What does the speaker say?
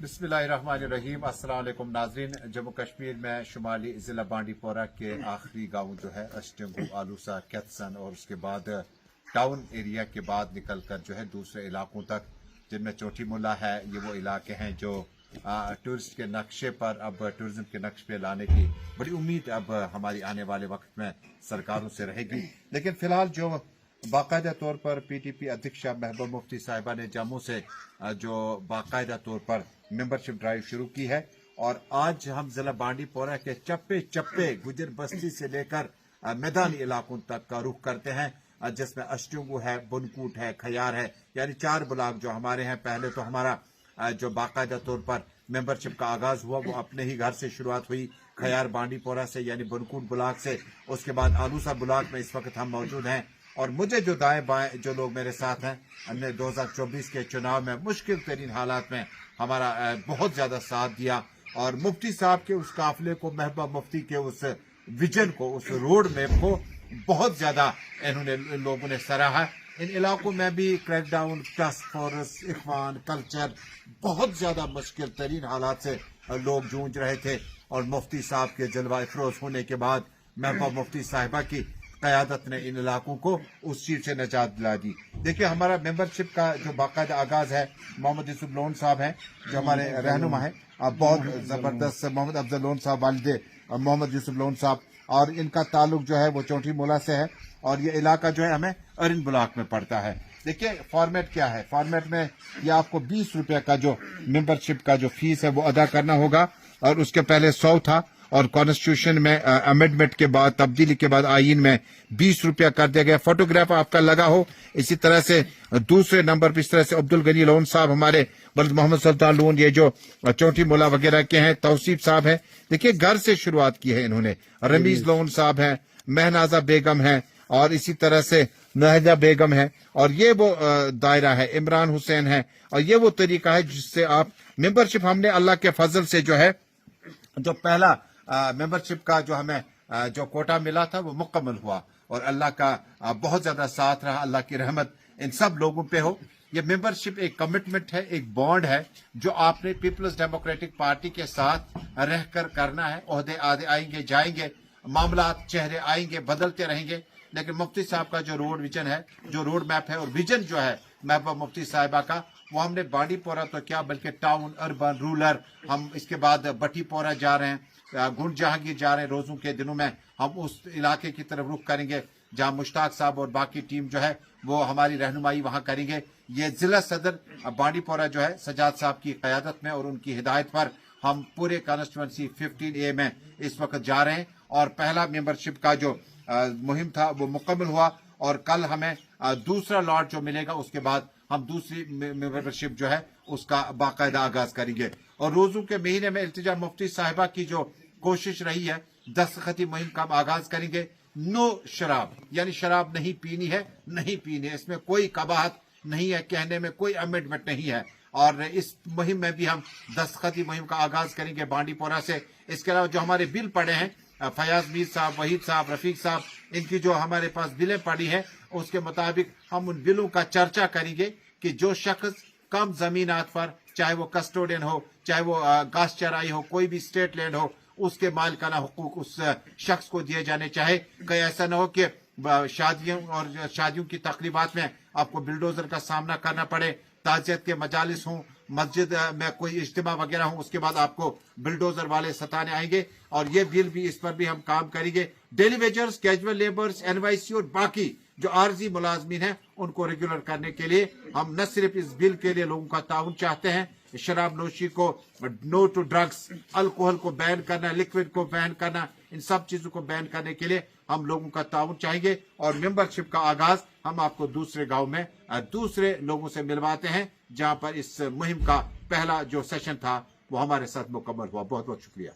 बिस्मिल्लाहिर्रहमानिर्रहीम। अस्सलाम वालेकुम नाज़रीन। जम्मू कश्मीर में शुमाली ज़िला बांडीपोरा के आखिरी गांव जो है अष्टंगू, आलूसा, कैथसन और उसके बाद टाउन एरिया के बाद निकल कर जो है दूसरे इलाकों तक, जिनमें चोटी मुल्ला है, ये वो इलाके हैं जो टूरिस्ट के नक्शे पर, अब टूरिज्म के नक्शे पे लाने की बड़ी उम्मीद अब हमारी आने वाले वक्त में सरकारों से रहेगी। लेकिन फिलहाल जो बाकायदा तौर पर पीटीपी अध्यक्ष महबूबा मुफ्ती साहिबा ने जम्मू से जो बाकायदा तौर पर मेंबरशिप ड्राइव शुरू की है, और आज हम जिला बांडीपोरा के चप्पे चप्पे गुजर बस्ती से लेकर मैदानी इलाकों तक का रुख करते हैं, जिसमें अष्टुंगू है, बुनकूट है, खयार है, यानी 4 ब्लॉक जो हमारे हैं। पहले तो हमारा जो बाकायदा तौर पर मेंबरशिप का आगाज हुआ वो अपने ही घर से शुरुआत हुई, खयार बांडीपोरा से यानी बुनकूट ब्लॉक से। उसके बाद आलूसा ब्लॉक में इस वक्त हम मौजूद हैं, और मुझे जो दाएं बाएं जो लोग मेरे साथ हैं, हमने 2024 के चुनाव में मुश्किल तरीन हालात में हमारा बहुत ज्यादा साथ दिया, और मुफ्ती साहब के उस काफिले को, महबूबा मुफ्ती के उस विजन को, उस रोड मैप को बहुत ज्यादा इन्होंने लोगों ने सराहा। इन इलाकों में भी क्रैकडाउन, टास्क फोर्स, इखवान, कल्चर, बहुत ज्यादा मुश्किल तरीन हालात से लोग जूझ रहे थे, और मुफ्ती साहब के जलवा अफरोज होने के बाद महबूबा मुफ्ती साहिबा की क़यादत ने इन इलाकों को उस चीज से निजात दिला दी। देखिए, हमारा मेंबरशिप का जो बाकायदा आगाज है, मोहम्मद यूसुफ लोन साहब हैं जो हमारे रहनुमा हैं, बहुत जबरदस्त, मोहम्मद अफजल लोन साहब वालिदे मोहम्मद यूसुफ लोन साहब, और इनका ताल्लुक जो है वो चौटी मोला से है, और ये इलाका जो है हमें अरिन ब्लॉक में पड़ता है। देखिए फॉर्मेट क्या है, फॉर्मेट में ये आपको 20 रुपए का जो मेंबरशिप का जो फीस है वो अदा करना होगा, और उसके पहले 100 था, और कॉन्स्टिट्यूशन में अमेंडमेंट के बाद, तब्दीली के बाद आईन में 20 रुपया कर दिया गया। फोटोग्राफ आपका लगा हो। इसी तरह से दूसरे नंबर पर इस तरह से अब्दुल गनी लोन साहब, हमारे बल्द मोहम्मद सुल्तान लोन, ये जो चौटी मुला वगैरह के हैं, तौसीफ साहब हैं। देखिए घर से शुरुआत की है इन्होंने। रमीज लोन साहब हैं, महनाजा बेगम है, और इसी तरह से नहजा बेगम है, और ये वो दायरा है, इमरान हुसैन है, और ये वो तरीका है जिससे आप मेंबरशिप, हमने अल्लाह के फजल से जो है जो पहला मेंबरशिप का जो हमें जो कोटा मिला था वो मुकम्मल हुआ, और अल्लाह का बहुत ज्यादा साथ रहा। अल्लाह की रहमत इन सब लोगों पे हो। ये मेंबरशिप एक कमिटमेंट है, एक बॉन्ड है जो आपने पीपल्स डेमोक्रेटिक पार्टी के साथ रहकर करना है। ओहदे आधे आएंगे जाएंगे, मामलात चेहरे आएंगे बदलते रहेंगे, लेकिन मुफ्ती साहब का जो रोड विजन है, जो रोड मैप है और विजन जो है महबूबा मुफ्ती साहिबा का, वो हमने बांडीपोरा तो क्या बल्कि टाउन, अर्बन, रूरल, हम इसके बाद बटीपोरा जा रहे हैं, गुंड जहांगीर जा रहे हैं। रोजों के दिनों में हम उस इलाके की तरफ रुख करेंगे जहां मुश्ताक साहब और बाकी टीम जो है वो हमारी रहनुमाई वहां करेंगे। ये जिला सदर बांडीपोरा जो है सजाद साहब की क़यादत में और उनकी हिदायत पर हम पूरे कॉन्स्टिट्यूंसी 15A में इस वक्त जा रहे हैं, और पहला मेंबरशिप का जो मुहिम था वो मुकम्मल हुआ, और कल हमें दूसरा लॉट जो मिलेगा उसके बाद हम दूसरी मेंबरशिप जो है उसका बाकायदा आगाज करेंगे। और रोजों के महीने में इल्तिजा मुफ्ती साहिबा की जो कोशिश रही है, दस्तखती मुहिम का आगाज करेंगे। नो शराब, यानी शराब नहीं पीनी है, नहीं पीनी है, इसमें कोई कबाहत नहीं है, कहने में कोई अमेंडमेंट नहीं है। और इस मुहिम में भी हम दस्तखती मुहिम का आगाज करेंगे बांडीपोरा से। इसके अलावा जो हमारे बिल पड़े हैं, फयाज मीर साहब, वहीद साहब, रफीक साहब, इनकी जो हमारे पास बिलें पड़ी हैं, उसके मुताबिक हम उन बिलों का चर्चा करेंगे कि जो शख्स कम जमीनात पर, चाहे वो कस्टोडियन हो, चाहे वो घास चराई हो, कोई भी स्टेट लैंड हो, उसके मालिकाना हुकूक उस शख्स को दिए जाने चाहे। कहीं ऐसा न हो कि शादियों की तकरीबात में आपको बिल्डोजर का सामना करना पड़े, ताजियत के मजालिस हों, मस्जिद में कोई इज्तिमा वगैरह हो, उसके बाद आपको बिल्डोजर वाले सताने आएंगे। और ये बिल भी, इस पर भी हम काम करेंगे। Daily wagers, casual labours, NYC और बाकी जो आर्जी मुलाजमीन हैं उनको रेगुलर करने के लिए हम न सिर्फ इस बिल के लिए लोगों का ताउन चाहते हैं, शराब नोशी को, नो टू ड्रग्स, अल्कोहल को बैन करना, लिक्विड को बैन करना, इन सब चीजों को बैन करने के लिए हम लोगों का ताउन चाहेंगे। और मेंबरशिप का आगाज हम आपको दूसरे गांव में दूसरे लोगों से मिलवाते हैं, जहां पर इस मुहिम का पहला जो सेशन था वो हमारे साथ मुकम्मल हुआ। बहुत बहुत शुक्रिया।